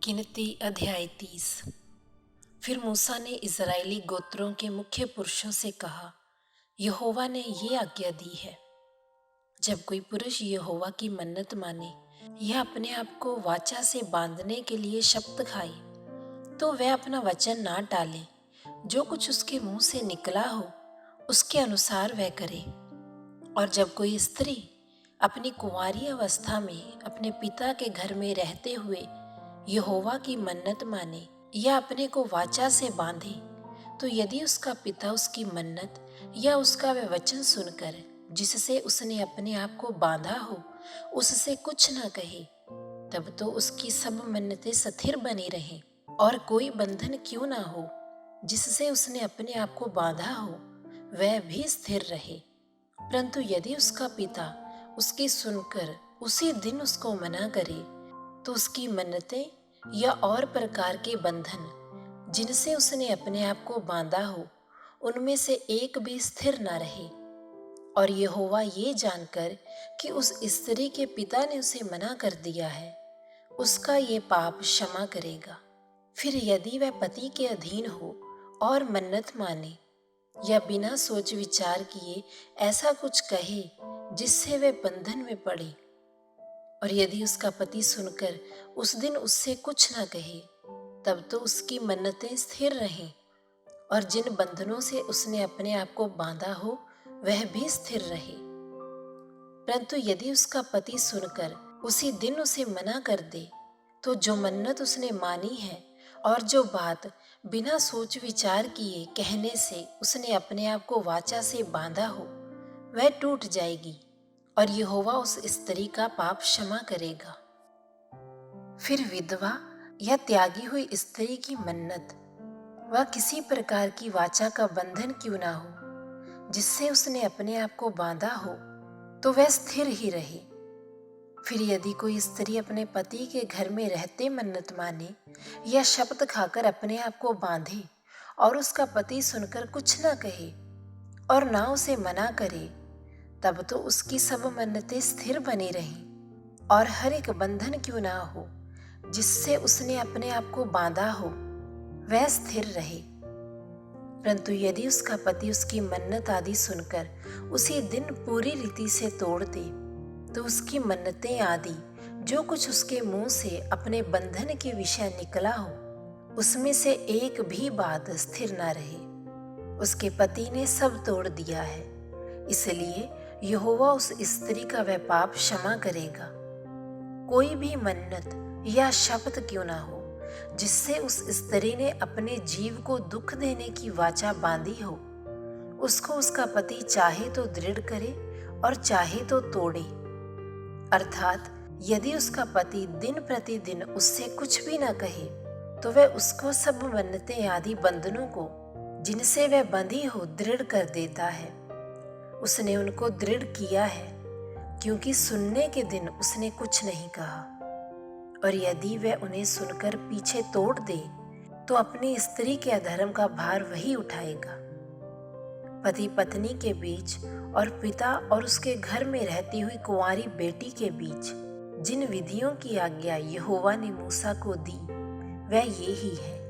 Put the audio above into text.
गिनती अध्याय 30। फिर मूसा ने इज़राइली गोत्रों के मुख्य पुरुषों से कहा, यहोवा ने ये आज्ञा दी है, जब कोई पुरुष यहोवा की मन्नत माने या अपने आप को वाचा से बांधने के लिए शपथ खाए, तो वह अपना वचन ना टाले। जो कुछ उसके मुंह से निकला हो उसके अनुसार वह करे। और जब कोई स्त्री अपनी कुंवारी अवस्था में अपने पिता के घर में रहते हुए यहोवा की मन्नत माने या अपने को वाचा से बांधे, तो यदि उसका पिता उसकी मन्नत या उसका वह वचन सुनकर जिससे उसने अपने आप को बांधा हो उससे कुछ न कहे, तब तो उसकी सब मन्नतें स्थिर बनी रहें और कोई बंधन क्यों ना हो जिससे उसने अपने आप को बांधा हो वह भी स्थिर रहे। परंतु यदि उसका पिता उसकी सुनकर उसी दिन उसको मना करे, तो उसकी मन्नतें या और प्रकार के बंधन जिनसे उसने अपने आप को बांधा हो उनमें से एक भी स्थिर न रहे। और यहोवा ये जानकर कि उस स्त्री के पिता ने उसे मना कर दिया है, उसका ये पाप क्षमा करेगा। फिर यदि वह पति के अधीन हो और मन्नत माने या बिना सोच विचार किए ऐसा कुछ कहे जिससे वह बंधन में पड़े, और यदि उसका पति सुनकर उस दिन उससे कुछ न कहे, तब तो उसकी मन्नतें स्थिर रहें और जिन बंधनों से उसने अपने आप को बांधा हो वह भी स्थिर रहे। परंतु यदि उसका पति सुनकर उसी दिन उसे मना कर दे, तो जो मन्नत उसने मानी है और जो बात बिना सोच विचार किए कहने से उसने अपने आप को वाचा से बांधा हो वह टूट जाएगी और यहोवा उस स्त्री का पाप क्षमा करेगा। फिर विधवा या त्यागी हुई स्त्री की मन्नत व किसी प्रकार की वाचा का बंधन क्यों ना हो जिससे उसने अपने आप को बांधा हो, तो वह स्थिर ही रहे। फिर यदि कोई स्त्री अपने पति के घर में रहते मन्नत माने या शपथ खाकर अपने आप को बांधे और उसका पति सुनकर कुछ न कहे और ना उसे मना करे, तब तो उसकी सब मन्नतें स्थिर बनी रहें और हर एक बंधन क्यों ना हो जिससे उसने अपने आप को बांधा हो वह स्थिर रहे। परंतु यदि उसका पति उसकी मन्नत आदि सुनकर उसी दिन पूरी रीति से तोड़ दे, तो उसकी मन्नतें आदि जो कुछ उसके मुंह से अपने बंधन के विषय निकला हो उसमें से एक भी बात स्थिर न रहे। उसके पति ने सब तोड़ दिया है, इसलिए यहोवा उस स्त्री का वह पाप क्षमा करेगा। कोई भी मन्नत या शपथ क्यों ना हो जिससे उस स्त्री ने अपने जीव को दुख देने की वाचा बांधी हो, उसको उसका पति चाहे तो दृढ़ करे और चाहे तो तोड़े। अर्थात यदि उसका पति दिन प्रतिदिन उससे कुछ भी न कहे, तो वह उसको सब मन्नतें आदि बंधनों को जिनसे वह बंधी हो दृढ़ कर देता है। उसने उनको दृढ़ किया है क्योंकि सुनने के दिन उसने कुछ नहीं कहा। और यदि वह उन्हें सुनकर पीछे तोड़ दे, तो अपनी स्त्री के अधर्म का भार वही उठाएगा। पति पत्नी के बीच और पिता और उसके घर में रहती हुई कुंवारी बेटी के बीच जिन विधियों की आज्ञा यहोवा ने मूसा को दी वह ये ही है।